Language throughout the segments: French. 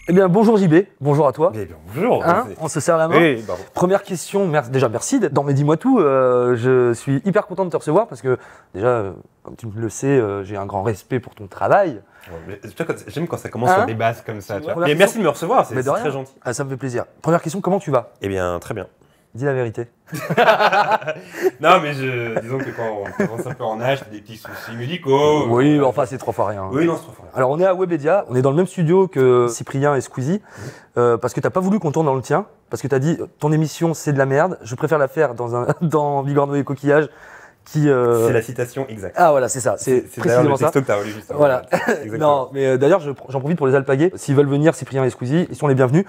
Eh bien, bonjour JB, bonjour à toi. Eh bien, bonjour. Hein, on se serre la main. Oui, bravo. Première question, déjà merci d'être dans mes Dis-moi tout. Je suis hyper content de te recevoir parce que déjà, comme tu le sais, j'ai un grand respect pour ton travail. J'aime quand ça commence Hein sur des bases comme ça. Tu vois. Première Mais merci de me recevoir, c'est Mais de rien. très gentil. Ah, ça me fait plaisir. Première question, comment tu vas? Eh bien, très bien. Dis la vérité. Non, mais disons que quand on avance un peu en âge, t'as des petits soucis médicaux. Oui, mais enfin, c'est 3 fois rien. Oui, non, c'est trop fort. Alors, on est à Webedia, on est dans le même studio que Cyprien et Squeezie, parce que t'as pas voulu qu'on tourne dans le tien, parce que t'as dit ton émission c'est de la merde, je préfère la faire dans Bigorneau et Coquillage. C'est la citation exacte. Ah voilà, c'est ça, c'est précisément ça. C'est que t'as relu juste avant. Voilà. Exactement. Non, mais d'ailleurs, j'en profite pour les alpaguer. S'ils veulent venir, Cyprien et Squeezie, ils sont les bienvenus.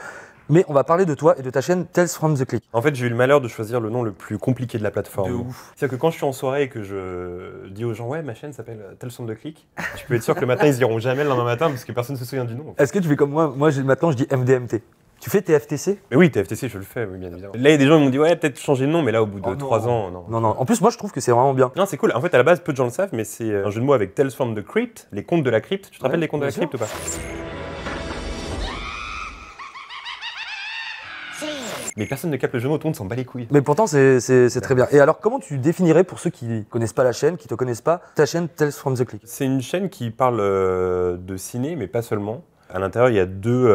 Mais on va parler de toi et de ta chaîne Tales from the Click. En fait, j'ai eu le malheur de choisir le nom le plus compliqué de la plateforme. De ouf. C'est-à-dire que quand je suis en soirée et que je dis aux gens, ouais, ma chaîne s'appelle Tales from the Click, tu peux être sûr que le matin, ils iront jamais le lendemain matin parce que personne ne se souvient du nom. Est-ce que tu fais comme moi? Moi, maintenant, je dis MDMT. Tu fais TFTC? Mais oui, TFTC, je le fais, oui, bien évidemment. Là, il y a des gens qui m'ont dit, ouais, peut-être changer de nom, mais là, au bout de 3 ans, non. Non, non. En plus, moi, je trouve que c'est vraiment bien. Non, c'est cool. En fait, à la base, peu de gens le savent, mais c'est un jeu de mots avec Tales from the Crypt, les contes de la crypte. Tu te rappelles des contes de la crypte ou pas? Mais personne ne capte le jeu de mots, tout le monde s'en bat les couilles. Mais pourtant, c'est très bien. Et alors, comment tu définirais, pour ceux qui connaissent pas la chaîne, qui te connaissent pas, ta chaîne Tales from the Click? C'est une chaîne qui parle de ciné, mais pas seulement. À l'intérieur, il y a deux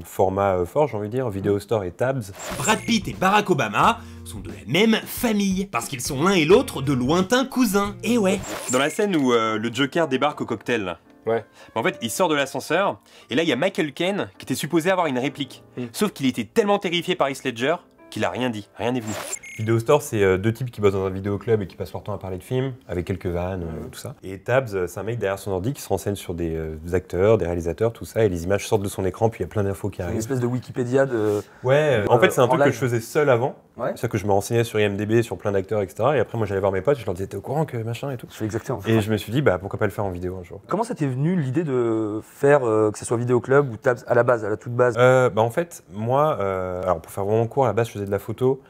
formats forts, j'ai envie de dire, Video Store et Tabs. Brad Pitt et Barack Obama sont de la même famille, parce qu'ils sont l'un et l'autre de lointains cousins. Et ouais. Dans la scène où le Joker débarque au cocktail, là. Ouais. En fait, il sort de l'ascenseur, et là, il y a Michael Caine qui était supposé avoir une réplique. Sauf qu'il était tellement terrifié par Heath Ledger qu'il a rien dit, rien n'est venu. Video Store, c'est deux types qui bossent dans un vidéoclub et qui passent leur temps à parler de films, avec quelques vannes, tout ça. Et Tabs, c'est un mec derrière son ordi qui se renseigne sur des acteurs, des réalisateurs, tout ça, et les images sortent de son écran, puis il y a plein d'infos qui Une arrivent. espèce de Wikipédia de... Ouais, en fait, c'est un truc que live. je faisais seul avant. Ouais. C'est ça que je me renseignais sur IMDb, sur plein d'acteurs, etc. Et après, moi, j'allais voir mes potes, je leur disais, t'es au courant que machin et tout. Je fais exactement. Et je me suis dit, bah pourquoi pas le faire en vidéo un jour. Comment ça t'est venu l'idée de faire, que ce soit Vidéoclub ou Tabs à la base, à la toute base? Bah en fait, moi, alors pour faire vraiment court, à la base, je faisais de la photo.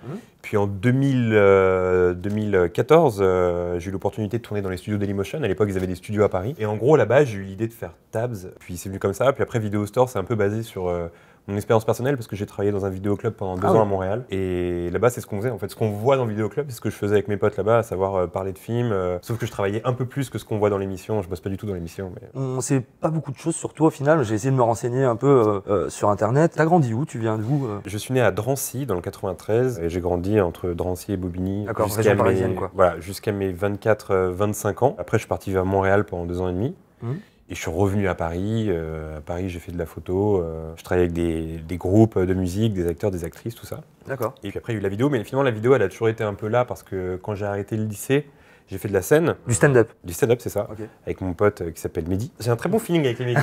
Puis en 2014, j'ai eu l'opportunité de tourner dans les studios Dailymotion. À l'époque, ils avaient des studios à Paris. Et en gros, là-bas, j'ai eu l'idée de faire Tabs. Puis c'est venu comme ça. Puis après, Video Store, c'est un peu basé sur mon expérience personnelle parce que j'ai travaillé dans un vidéoclub pendant 2 ans à Montréal. Et là-bas, c'est ce qu'on faisait. En fait, ce qu'on voit dans le vidéoclub, c'est ce que je faisais avec mes potes là-bas, à savoir parler de films. Sauf que je travaillais un peu plus que ce qu'on voit dans l'émission. Je bosse pas du tout dans l'émission. Mais... On sait pas beaucoup de choses sur toi au final. J'ai essayé de me renseigner un peu sur Internet. T'as grandi où? Tu viens d'où? Je suis né à Drancy, dans le 93. Et j'ai grandi entre Drancy et Bobigny. D'accord, région parisienne, quoi. Voilà, jusqu'à mes 24-25 ans. Après, je suis parti vers Montréal pendant 2 ans et demi. Et je suis revenu à Paris. À Paris, j'ai fait de la photo. Je travaillais avec des groupes de musique, des acteurs, des actrices, tout ça. D'accord. Et puis après, il y a eu la vidéo. Mais finalement, la vidéo, elle a toujours été un peu là parce que quand j'ai arrêté le lycée, j'ai fait de la scène. Du stand-up. Du stand-up, c'est ça. Okay. Avec mon pote qui s'appelle Mehdi. J'ai un très bon feeling avec les Mehdi.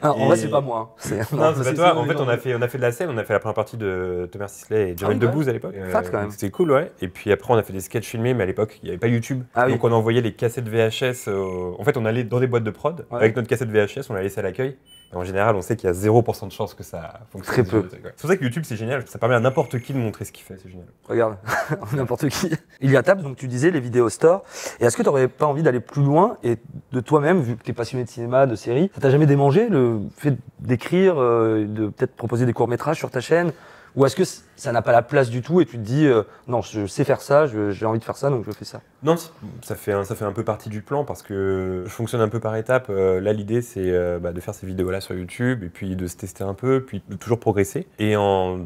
En vrai, c'est pas moi. Non, c'est pas toi. En fait, on a fait de la scène. On a fait la première partie de Thomas Sisley et Jamel Debbouze à l'époque. Fat quand même. C'était cool, ouais. Et puis après, on a fait des sketchs filmés, mais à l'époque, il n'y avait pas YouTube. Donc on envoyait les cassettes VHS. En fait, on allait dans des boîtes de prod avec notre cassette VHS, on la laissait à l'accueil. Et en général, on sait qu'il y a 0% de chance que ça fonctionne. Très peu. C'est pour ça que YouTube, c'est génial. Ça permet à n'importe qui de montrer ce qu'il fait. C'est génial. Regarde, n'importe qui. Il y a Tabs, donc tu disais les vidéos store. Et est-ce que tu n'aurais pas envie d'aller plus loin et de toi-même, vu que tu es passionné de cinéma, de séries, ça t'a jamais démangé le fait d'écrire, de peut-être proposer des courts-métrages sur ta chaîne? Ou est-ce que ça n'a pas la place du tout et tu te dis non, je sais faire ça, j'ai envie de faire ça, donc je fais ça? Non, ça fait un peu partie du plan parce que je fonctionne un peu par étapes. Là, l'idée, c'est de faire ces vidéos-là sur YouTube et puis de se tester un peu, puis de toujours progresser. Et en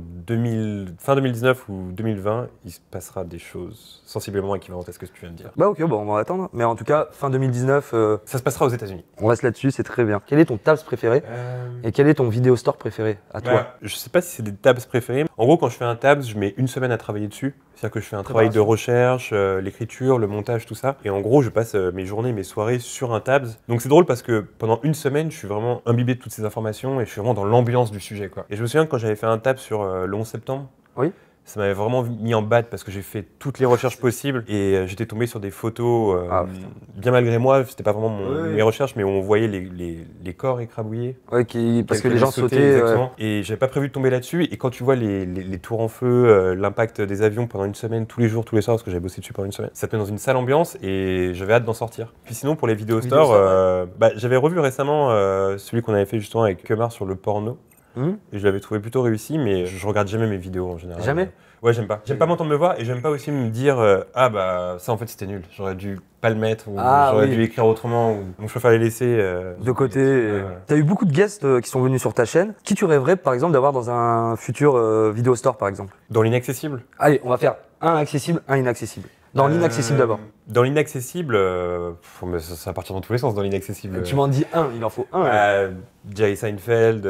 fin 2019 ou 2020, il se passera des choses sensiblement équivalentes à ce que tu viens de dire. Bah ok, bon, on va attendre. Mais en tout cas, fin 2019... Ça se passera aux États-Unis. On reste là-dessus, c'est très bien. Quel est ton Tabs préféré et quel est ton vidéo store préféré à toi? Je sais pas si c'est des Tabs préférés. En gros, quand je fais un Tabs, je mets 1 semaine à travailler dessus. C'est-à-dire que je fais un travail de recherche, l'écriture, le montage, tout ça. Et en gros, je passe mes journées, mes soirées sur un Tabs. Donc c'est drôle parce que pendant 1 semaine, je suis vraiment imbibé de toutes ces informations et je suis vraiment dans l'ambiance du sujet, quoi. Et je me souviens que quand j'avais fait un Tabs sur le 11 septembre, Ça m'avait vraiment mis en bad parce que j'ai fait toutes les recherches possibles et j'étais tombé sur des photos, bien malgré moi, c'était pas vraiment mes recherches, mais où on voyait les corps écrabouillés. Ouais, parce que les gens sautaient. Et j'avais pas prévu de tomber là-dessus. Et quand tu vois les tours en feu, l'impact des avions pendant une semaine, tous les jours, tous les soirs, parce que j'avais bossé dessus pendant une semaine, ça te met dans une sale ambiance et j'avais hâte d'en sortir. Puis sinon, pour les vidéos store, j'avais revu récemment celui qu'on avait fait justement avec Kemar sur le porno. Et je l'avais trouvé plutôt réussi, mais je regarde jamais mes vidéos en général. Jamais? Ouais, j'aime pas. J'aime pas m'entendre me voir et j'aime pas aussi me dire ah bah ça en fait c'était nul. J'aurais dû pas le mettre ou j'aurais dû écrire autrement. Donc je préfère les laisser de côté. T'as eu beaucoup de guests qui sont venus sur ta chaîne. Qui tu rêverais par exemple d'avoir dans un futur vidéo store par exemple? Dans l'inaccessible? Allez, on va faire un accessible, un inaccessible. Dans l'inaccessible d'abord. Dans l'inaccessible, mais ça partir dans tous les sens dans l'inaccessible. Tu m'en dis un, il en faut un. Jerry Seinfeld,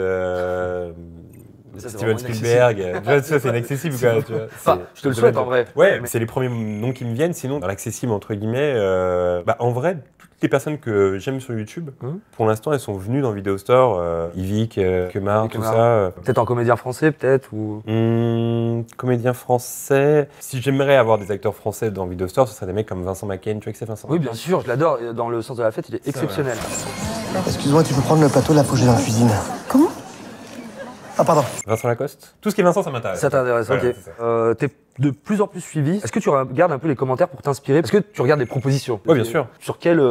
Steven Spielberg, ça c'est inaccessible quoi. Tu vois. Enfin, je te le souhaite en vrai. Ouais, mais c'est les premiers noms qui me viennent. Sinon, dans l'accessible entre guillemets, en vrai, toutes les personnes que j'aime sur YouTube, pour l'instant, elles sont venues dans Video Store, Yvick, Kemar, tout ça. Peut-être en comédien français, peut-être ou. Comédien français. Si j'aimerais avoir des acteurs français dans Video Store, ce serait des mecs comme Vincent McCain. Tu vois que c'est Vincent? Oui, bien sûr, je l'adore. Dans le sens de la fête, il est exceptionnel. Excuse-moi, tu peux prendre le plateau, là, faut que j'aille dans la cuisine. Comment? Ah, pardon. Vincent Lacoste. Tout ce qui est Vincent, ça m'intéresse. Ça t'intéresse, ok. T'es de plus en plus suivi. Est-ce que tu regardes un peu les commentaires pour t'inspirer? Est-ce que tu regardes les propositions? Oui, bien sûr. Sur quelle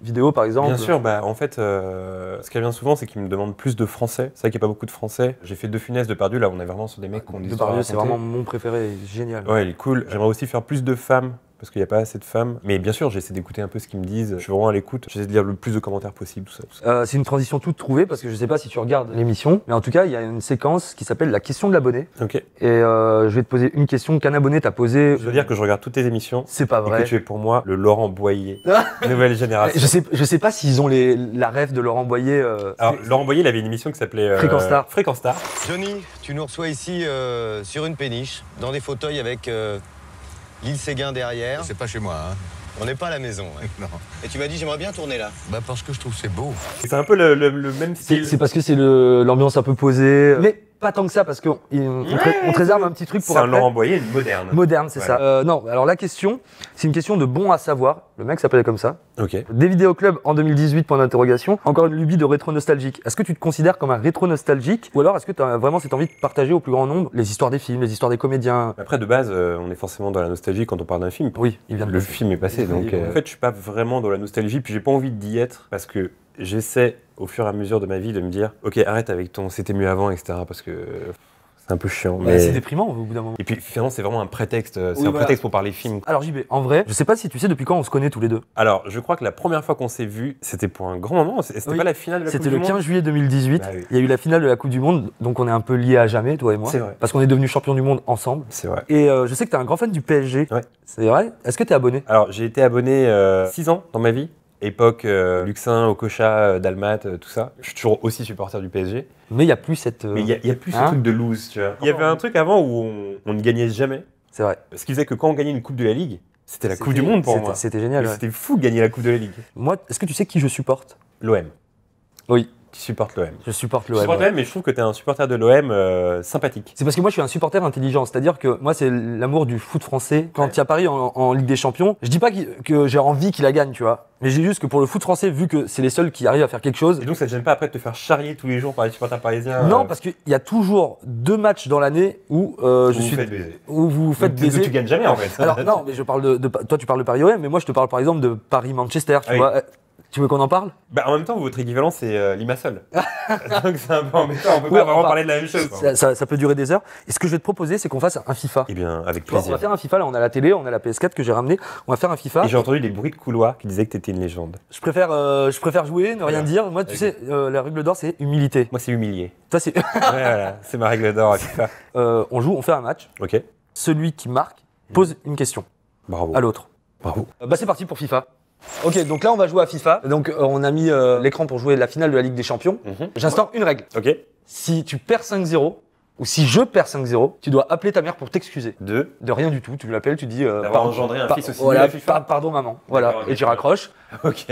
vidéo, par exemple? Bien sûr, en fait, ce qui revient souvent, c'est qu'ils me demandent plus de français. C'est vrai qu'il n'y a pas beaucoup de français. J'ai fait De Funès, Depardieu, là, on est vraiment sur des mecs qui ont des histoires à raconter. C'est vraiment mon préféré, génial. Ouais, il est cool. J'aimerais aussi faire plus de femmes. Parce qu'il n'y a pas assez de femmes. Mais bien sûr, j'essaie d'écouter un peu ce qu'ils me disent. Je suis vraiment à l'écoute. J'essaie de lire le plus de commentaires possible, tout ça. C'est une transition toute trouvée parce que je sais pas si tu regardes l'émission. Mais en tout cas, il y a une séquence qui s'appelle la question de l'abonné. Ok. Et je vais te poser une question qu'un abonné t'a posée. Je veux dire que je regarde toutes tes émissions. C'est pas vrai. Et que tu es pour moi le Laurent Boyer. Nouvelle génération. Je sais pas s'ils ont la rêve de Laurent Boyer. Alors, Laurent Boyer, il avait une émission qui s'appelait Fréquence Star. Fréquence Star. Johnny, tu nous reçois ici sur une péniche, dans des fauteuils avec l'île Séguin derrière. C'est pas chez moi, hein. On n'est pas à la maison. Ouais. Non. Et tu m'as dit j'aimerais bien tourner là. Bah parce que je trouve c'est beau. C'est un peu le même style. C'est parce que c'est l'ambiance un peu posée. Mais pas tant que ça parce qu'on te réserve un petit truc pour après. C'est un Laurent Boyer moderne. Moderne, c'est ça. Non, alors la question, c'est une question de bon à savoir. Le mec s'appelait comme ça. Ok. Des vidéoclubs en 2018, point d'interrogation. Encore une lubie de rétro-nostalgique. Est-ce que tu te considères comme un rétro-nostalgique? Ou alors est-ce que tu as vraiment cette envie de partager au plus grand nombre les histoires des films, les histoires des comédiens? Après, de base, on est forcément dans la nostalgie quand on parle d'un film. Oui, il vient de le film est passé. Donc, en fait, je suis pas vraiment dans la nostalgie. Puis j'ai pas envie d'y être parce que j'essaie, au fur et à mesure de ma vie, de me dire ok, arrête avec ton c'était mieux avant, etc. Parce que c'est un peu chiant. Mais c'est déprimant au bout d'un moment. Et puis finalement, c'est vraiment un prétexte. C'est un prétexte pour parler film. Alors JB, en vrai, je sais pas si tu sais depuis quand on se connaît tous les deux. Alors, je crois que la première fois qu'on s'est vu, c'était pour un grand moment. C'était pas la finale de la Coupe du Monde. C'était le 15 juillet 2018. Ah, oui. Il y a eu la finale de la Coupe du Monde, donc on est un peu liés à jamais, toi et moi. C'est vrai. Parce qu'on est devenus champions du monde ensemble. C'est vrai. Et je sais que t'es un grand fan du PSG. Ouais. C'est vrai. Est-ce que t'es abonné? Alors, j'ai été abonné 6 ans dans ma vie. Époque Luxin, Okocha, Dalmat, tout ça. Je suis toujours aussi supporter du PSG. Mais il n'y a plus cette. Mais il y a plus ce truc de lose, tu vois. Il y avait un truc avant où on ne gagnait jamais. C'est vrai. Ce qui faisait que quand on gagnait une Coupe de la Ligue, c'était la Coupe du Monde pour moi. C'était génial. Ouais. C'était fou de gagner la Coupe de la Ligue. Moi, est-ce que tu sais qui je supporte? L'OM. Oui. Tu supportes l'OM. Je supporte l'OM. Je supporte l'OM, mais je trouve que tu es un supporter de l'OM sympathique. C'est parce que moi, je suis un supporter intelligent. C'est-à-dire que moi, c'est l'amour du foot français. Quand il y a Paris en Ligue des Champions, je dis pas que j'ai envie qu'il la gagne, tu vois. Mais j'ai juste que pour le foot français, vu que c'est les seuls qui arrivent à faire quelque chose. Et donc, ça te gêne pas après de te faire charrier tous les jours par les supporters parisiens? Non, parce qu'il y a toujours 2 matchs dans l'année où où vous faites baiser. Tu gagnes jamais en fait. Alors non, mais je parle toi, tu parles de Paris OM, mais moi, je te parle par exemple de Paris-Manchester, tu vois. Tu veux qu'on en parle? En même temps, votre équivalent, c'est Limassol. Donc c'est un peu embêtant, on peut pas vraiment parler de la même chose. Ça peut durer des heures. Et ce que je vais te proposer, c'est qu'on fasse un FIFA. Eh bien, avec plaisir. On va faire un FIFA, là, on a la télé, on a la PS4 que j'ai ramenée. On va faire un FIFA. Et j'ai entendu des bruits de couloir qui disaient que t'étais une légende. Je préfère jouer, ne rien dire. Moi, tu sais, la règle d'or, c'est humilité. Moi, c'est humilier. Toi, c'est... voilà, c'est ma règle d'or à FIFA. On joue, on fait un match. Ok. Celui qui marque pose une question. Bravo. À l'autre. Bravo. C'est parti pour FIFA. Ok, donc là on va jouer à FIFA. Donc on a mis l'écran pour jouer la finale de la Ligue des Champions. J'instaure une règle. Ok. Si tu perds 5-0, ou si je perds 5-0, tu dois appeler ta mère pour t'excuser. De rien du tout, tu l'appelles, tu dis d'avoir engendré un fils aussi voilà, nul à FIFA. pardon maman, voilà, et tu raccroches. Ok.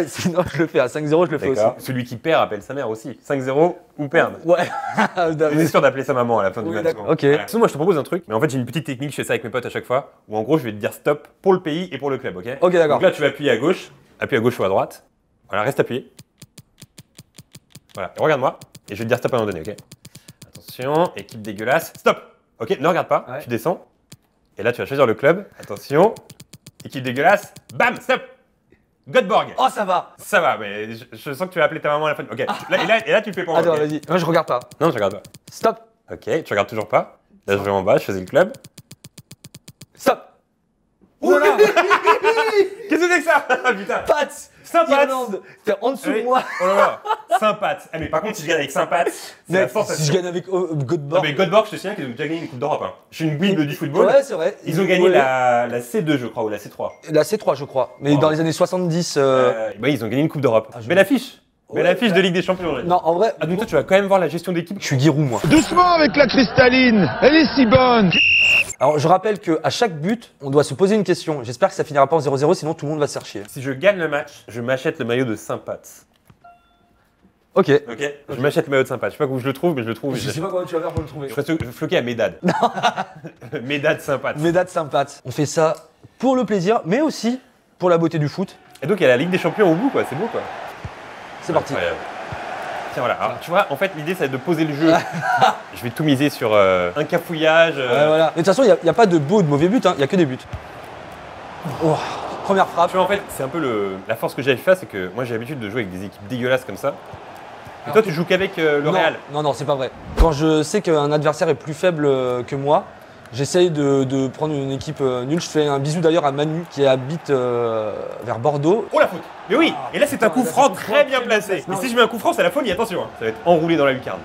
Sinon je le fais à 5-0, je le fais aussi. Celui qui perd appelle sa mère aussi. 5-0 ou perdre. Ouais. C'est sûr d'appeler sa maman à la fin du Oui, match. d'accord. Ok. Voilà. Sinon, moi je te propose un truc, mais en fait j'ai une petite technique, je fais ça avec mes potes à chaque fois, où en gros je vais te dire stop pour le pays et pour le club, ok? Ok, d'accord. Donc là tu vas appuyer à gauche ou à droite. Voilà, reste appuyé. Voilà, et regarde-moi, et je vais te dire stop à un moment donné, ok? Attention, équipe dégueulasse, stop! Ok, ne regarde pas, Ouais. tu descends, et là tu vas choisir le club, attention, équipe dégueulasse, bam, stop! Göteborg! Oh ça va. Ça va, mais je sens que tu vas appeler ta maman à la fin. Ok, et là tu le fais pour moi. Attends, ok. vas-y. Non, je regarde pas. Non, je regarde pas. Stop. Ok, tu regardes toujours pas. Là je vais en bas, je faisais le club. Stop. Voilà. Qu'est-ce que c'est que ça? Putain! Pat. Sympathe! Irlande. T'es en dessous Oui. de moi. Oh là là! Sympathe! Ah, mais par contre, si je gagne avec Sympathe, c'est la Mec, force à si je gagne avec Non, Göteborg. mais Göteborg, je te signale qu'ils ont déjà gagné une Coupe d'Europe. Hein. Je suis une bible du football. Ouais, c'est vrai. Ils ont gagné Ouais. la C2, je crois, ou la C3. La C3, je crois. Mais Oh. dans les années 70. Bah, ils ont gagné une Coupe d'Europe. Ah, je- Belle affiche! Ouais, Belle affiche de Ligue des Champions. Non, en vrai. Ah, donc toi, tu vas quand même voir la gestion d'équipe. Je suis Giroud, moi. Doucement avec la cristalline, elle est si bonne. Alors, je rappelle qu'à chaque but, on doit se poser une question. J'espère que ça finira pas en 0-0, sinon tout le monde va se faire chier. Si je gagne le match, je m'achète le maillot de Sympathe. Ok. Ok? Je m'achète le maillot de Sympathe. Je sais pas où je le trouve, mais je le trouve. Je sais pas comment tu vas faire pour le trouver. Je serais floqué à Médad. Médad Sympathe. Mes dates sympathes. On fait ça pour le plaisir, mais aussi pour la beauté du foot. Et donc, il y a la Ligue des Champions au bout, quoi. C'est beau, quoi. C'est parti. Incroyable. Tiens, voilà. Alors, tu vois, en fait, l'idée, c'est de poser le jeu. Je vais tout miser sur un cafouillage. Ouais, voilà. Mais de toute façon, il n'y a pas de beau ou de mauvais buts, il n'y a que des buts. Oh, première frappe. Tu vois, en fait, c'est un peu la force que j'ai à FIFA, c'est que moi, j'ai l'habitude de jouer avec des équipes dégueulasses comme ça. Et toi, tu joues qu'avec le non, Real. non, c'est pas vrai. Quand je sais qu'un adversaire est plus faible que moi, j'essaye de prendre une équipe nulle. Je fais un bisou d'ailleurs à Manu qui habite vers Bordeaux. Oh la faute! Mais oui! Et là, c'est un Attends, coup là, franc c'est un coup très franc bien très placé. bien Et placé. si je mets un coup franc, c'est la folie, attention, hein. Ça va être enroulé dans la lucarne.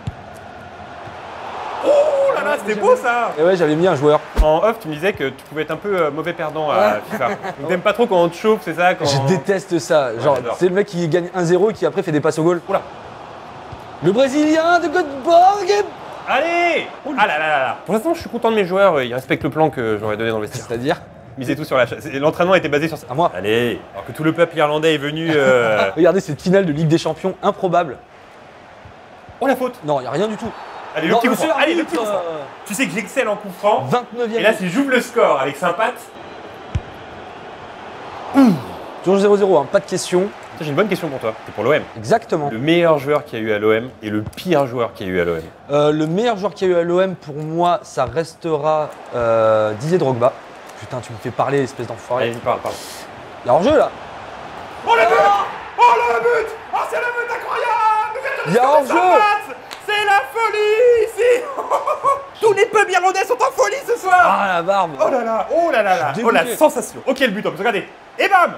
Oh là là, c'était beau ça! Et ouais, j'avais mis un joueur. En off, tu me disais que tu pouvais être un peu mauvais perdant à FIFA. Donc t'aimes pas trop quand on te chauffe, c'est ça? Je déteste ça. Genre, j'adore. c'est le mec qui gagne 1-0 et qui après fait des passes au goal. Oula! Le Brésilien de Göteborg. Allez! Ah là là là là! Pour l'instant, je suis content de mes joueurs, ils respectent le plan que j'aurais donné dans le vestiaire. C'est-à-dire Misez tout sur la chasse. L'entraînement était basé sur ça. à moi. Allez! Alors que tout le peuple irlandais est venu. Regardez cette finale de Ligue des Champions improbable. Oh la faute! Non, il n'y a rien du tout. Allez, le Non, petit coup monsieur franc! Allez, le arbitre, petit coup franc! Tu sais que j'excelle en coup franc. 29e. Et là, si j'ouvre le score avec Sympathe, Toujours 0-0, pas de question. j'ai une bonne question pour toi. C'est pour l'OM. Exactement. Le meilleur joueur qu'il y a eu à l'OM et le pire joueur qu'il y a eu à l'OM. Le meilleur joueur qu'il y a eu à l'OM, pour moi, ça restera Didier Drogba. Putain, tu me fais parler, espèce d'enfoiré. Allez, parle. Il y a hors-jeu là. Oh le but! Oh le but! Oh c'est le but incroyable! Il y a hors-jeu. Sympathe! C'est la folie ici! Tous les pubs irlandais sont en folie ce soir! Ah la barbe. Oh là là! Oh là là là! Je suis Oh la dégoûté. sensation! Ok, le but en plus, regardez! Et bam!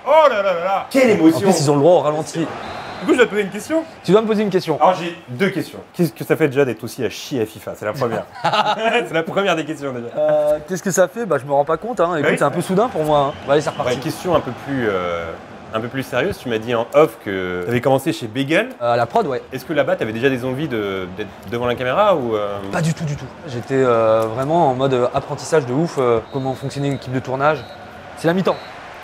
Oh là là là là! Quelle En émotion! plus, ils ont le droit au ralenti. Du coup, je dois te poser une question. Tu dois me poser une question. Alors j'ai deux questions. Qu'est-ce que ça fait déjà d'être aussi à chier à FIFA? C'est la première. C'est la première des questions déjà. Qu'est-ce que ça fait? Bah, je me rends pas compte. Hein. Écoute, Oui. c'est un peu soudain pour moi. Hein. Bah, allez, c'est reparti. Ouais, question un peu plus sérieuse. Tu m'as dit en off que tu avais commencé chez Bagel. À la prod, ouais. Est-ce que là-bas, tu avais déjà des envies d'être devant la caméra ou Pas du tout, du tout. J'étais vraiment en mode apprentissage de ouf. Comment fonctionnait une équipe de tournage. C'est la mi-temps.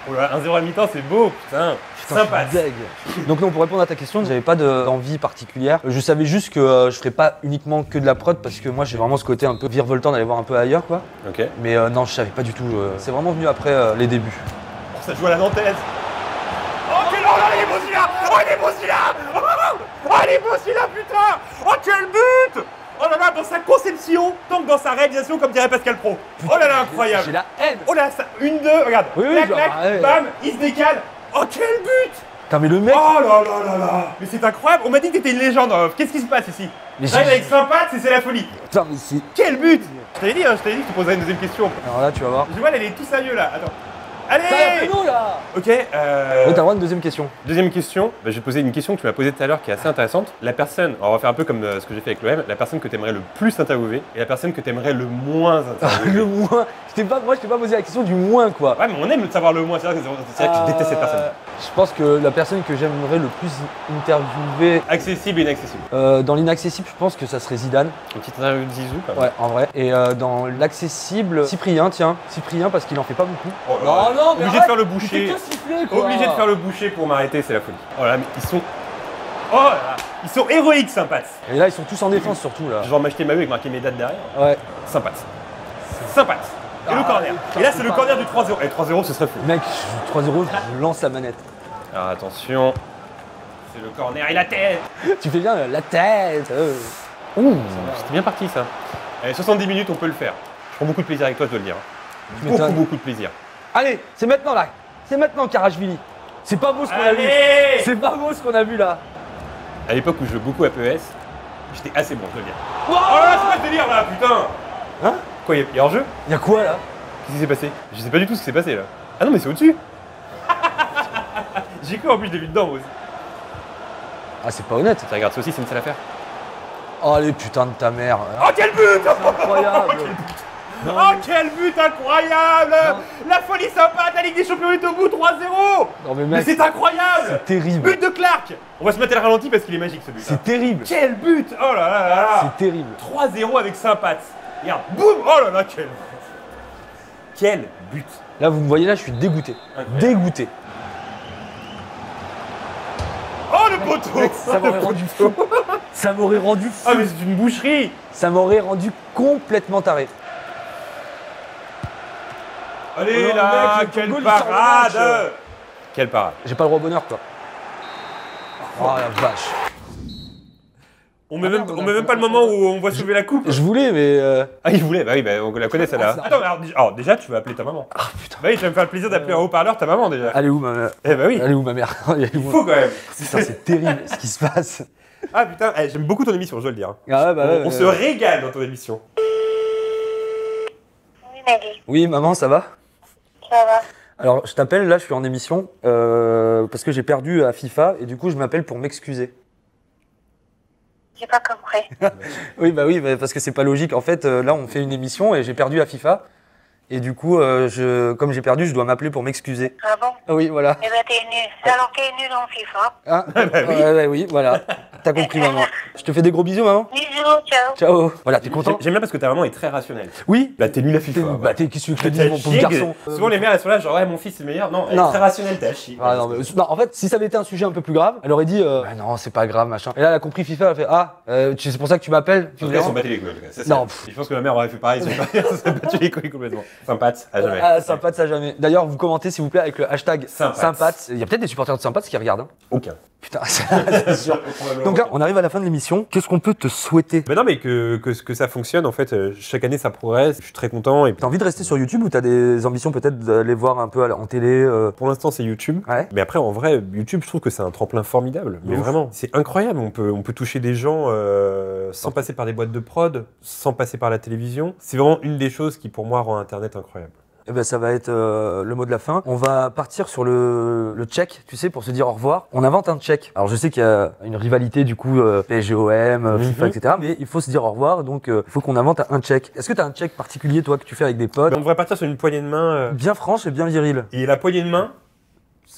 Oh là, 1-0 à mi-temps, c'est beau, putain. Putain, Sympa. je suis deg. Donc non, pour répondre à ta question, j'avais pas d'envie particulière. Je savais juste que je ferais pas uniquement que de la prod parce que moi j'ai vraiment ce côté un peu virevoltant d'aller voir un peu ailleurs quoi. Ok. Mais non, je savais pas du tout. C'est vraiment venu après les débuts. Oh, ça joue à la nantaise. Oh, quel oh là, il est beau celui-là. Oh, il est beau celui-là. Oh, il est beau celui-là, putain. Oh, quel but. Oh là là, dans sa conception, tant que dans sa réalisation, comme dirait Pascal Pro. Oh là là, J'ai incroyable. la haine. Oh là, ça, 1-2, regarde. Oui, oui, clac, genre, clac, ouais. bam, il se décale. Oh, quel but. Putain, mais le mec. Oh là là là là. Mais c'est incroyable. On m'a dit que t'étais une légende. Qu'est-ce qui se passe ici? Mais J'arrive j'ai- avec Sympathe, c'est la folie. Putain, mais c'est. Quel but. Je t'avais dit que je te poserais une deuxième question. Alors là, tu vas voir. Je vois, elle est tout sérieux là. Attends. Allez non là. Ok, Ouais, t'as le droit à une deuxième question. deuxième question. Bah, je vais te poser une question que tu m'as posée tout à l'heure qui est assez intéressante. La personne, on va faire un peu comme ce que j'ai fait avec l'OM, la personne que tu aimerais le plus interviewer et la personne que tu aimerais le moins interviewer. Le moins. Moi, je t'ai pas posé la question du moins, quoi. Ouais, mais on aime savoir le moins, c'est vrai que je déteste cette personne. Je pense que la personne que j'aimerais le plus interviewer Accessible et inaccessible. dans l'inaccessible, je pense que ça serait Zidane. Une petite interview de Zizou, quand même. Ouais, en vrai. Et dans l'accessible, Cyprien, tiens. Cyprien, parce qu'il en fait pas beaucoup. Oh là là. mais Obligé de faire le boucher. Il fait que siffler, quoi. Obligé de faire le boucher pour m'arrêter, c'est la folie. Oh là, mais ils sont. Oh là là. Ils sont héroïques, Sympathes. Et là, ils sont tous en défense, surtout, là. Je vais m'acheter ma avec marqué mes dates derrière. Ouais. Sympathes. Sympathes. Et le corner. Et là, c'est le corner du 3-0. Et 3-0, ce serait fou. Mec, 3-0, je lance la manette. Alors attention. C'est le corner et la tête. Tu fais bien la tête. Ouh, c'était bien parti, ça. Allez, 70 minutes, on peut le faire. Je prends beaucoup de plaisir avec toi, je dois le dire. Beaucoup de plaisir. Allez, c'est maintenant, là. C'est maintenant, Karachvili. C'est pas beau ce qu'on a vu. C'est pas beau ce qu'on a vu, là. À l'époque où je jouais beaucoup à PES, j'étais assez bon, je dois le dire. Oh là, c'est pas le délire, là, putain. Hein? Quoi, il y a hors-jeu? Y'a quoi, là? Qu'est-ce qui s'est passé? Je sais pas du tout ce qui s'est passé, là. Ah non, mais c'est au-dessus. J'ai cru, en plus, je l'ai vu dedans, moi aussi. Ah, c'est pas honnête. Tu regardes ça aussi, c'est une sale affaire. Oh, les putains de ta mère. Oh, quel but! Incroyable. Oh, quel but incroyable! La folie sympa, la Ligue des Champions est au bout, 3-0! Non, mais Mais mec, c'est incroyable! c'est terrible. But de Clark! On va se mettre à le ralenti parce qu'il est magique, ce but. C'est terrible. Quel but! Oh là là là là! C'est terrible. 3-0 avec Sympathes. Regarde, boum! Oh là là, quel but! Quel but! Là, vous me voyez, là, je suis dégoûté. Incroyable. Dégoûté. Oh, le poteau! Mec, ça m'aurait rendu fou. Ça m'aurait rendu fou. Ah, mais c'est une boucherie! Ça m'aurait rendu complètement taré. Allez Oh, là, mec, le quelle Congo, il sort le parade! match. Quelle parade! J'ai pas le droit au bonheur, quoi. Oh la vache. On met même pas le moment où on voit soulever la coupe. Je voulais, mais. Ah, il voulait, bah oui, bah, on la connaît celle-là. Ah, Attends, alors déjà, tu vas appeler ta maman. Ah putain. Bah oui, tu vas me faire le plaisir d'appeler en haut-parleur ta maman déjà. Elle est où ma mère? Eh bah oui, Elle est où ma mère? il faut quand même. Putain, c'est terrible ce qui se passe. Ah putain, j'aime beaucoup ton émission, je dois le dire. Ah ouais, bah ouais, On se régale dans ton émission. Oui, Maggie. Oui, maman, ça va? Ça va. Alors, je t'appelle, là, je suis en émission parce que j'ai perdu à FIFA et du coup, je m'appelle pour m'excuser. J'ai pas compris. Oui, bah, parce que c'est pas logique. En fait, là, on fait une émission et j'ai perdu à FIFA. Et du coup, comme j'ai perdu, je dois m'appeler pour m'excuser. Ah bon? Ah oui, voilà. Eh ben, t'es nul. Alors, t'es nul en FIFA. Ah, bah oui. oui, voilà. T'as compris, maman. Je te fais des gros bisous, maman. Bisous, ciao. Ciao. Voilà, t'es content? J'aime bien parce que ta maman est très rationnelle. Oui. Là, t'es nul à FIFA. Bah, qu'est-ce que je te T'es dis, à mon pauvre chier, garçon? Souvent, les mères, elles sont là, genre, ouais, mon fils, c'est le meilleur. Non, elle est Non. très rationnelle, t'es à chier. Ah, non, non, en fait, si ça avait été un sujet un peu plus grave, elle aurait dit bah non, c'est pas grave, machin. Et là, elle a compris FIFA, elle a fait ah, c'est pour ça que tu m'appelles. En tout cas, ils sont battus les couilles, en tout cas. Ça, c'est- Non. Je pense que ma mère aurait fait pareil, ils sont battus les couilles complètement. Sympathes, à jamais. Ah, Sympathes, ça jamais. D'ailleurs, vous commentez s'il vous plaît avec le hashtag Sympathes. Sympathes. Il y a peut-être des supporters de Sympathes qui regardent. Hein. Aucun. Putain, c'est sûr. Donc là, on arrive à la fin de l'émission. Qu'est-ce qu'on peut te souhaiter? Mais non, mais que ça fonctionne, en fait, chaque année ça progresse, je suis très content. Et T'as envie de rester sur YouTube ou t'as des ambitions peut-être d'aller voir un peu en télé pour l'instant, c'est YouTube. Ouais. Mais après, en vrai, YouTube, je trouve que c'est un tremplin formidable. Mais Ouf. vraiment, c'est incroyable. On peut toucher des gens sans passer par des boîtes de prod, sans passer par la télévision. C'est vraiment une des choses qui, pour moi, rend Internet incroyable. Eh ben, ça va être le mot de la fin. On va partir sur le check, tu sais, pour se dire au revoir. On invente un check. Alors je sais qu'il y a une rivalité du coup PSG-OM, FIFA, etc. Mais il faut se dire au revoir, donc il faut qu'on invente un check. Est-ce que tu as un check particulier, toi, que tu fais avec des potes? On devrait partir sur une poignée de main. Bien franche et bien viril. Et la poignée de main,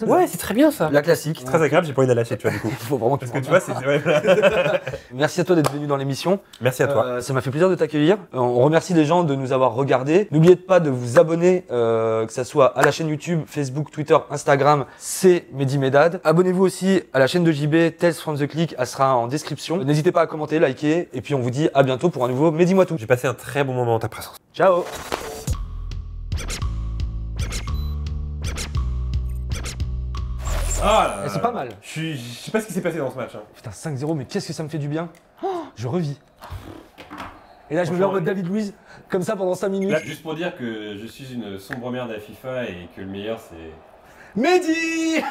ouais, c'est très bien ça. La classique. C'est très agréable, j'ai pas envie de la lâcher, tu vois, du coup. Il faut vraiment que Parce que tu vois, c'est. Ouais, voilà. Merci à toi d'être venu dans l'émission. Merci à toi. Ça m'a fait plaisir de t'accueillir. On remercie les gens de nous avoir regardés. N'oubliez pas de vous abonner, que ça soit à la chaîne YouTube, Facebook, Twitter, Instagram, c'est Mehdi Medad. Abonnez-vous aussi à la chaîne de JB, Tales from the Click, elle sera en description. N'hésitez pas à commenter, liker, et puis on vous dit à bientôt pour un nouveau Mehdi Moi Tout. J'ai passé un très bon moment en ta présence. Ciao. Ah, C'est pas mal. Je sais pas ce qui s'est passé dans ce match. Hein. Putain, 5-0, mais qu'est-ce que ça me fait du bien. Oh, je revis. Et là, je me mets en mode David Luiz, comme ça pendant 5 minutes. Là, juste pour dire que je suis une sombre merde à FIFA et que le meilleur c'est... Mehdi.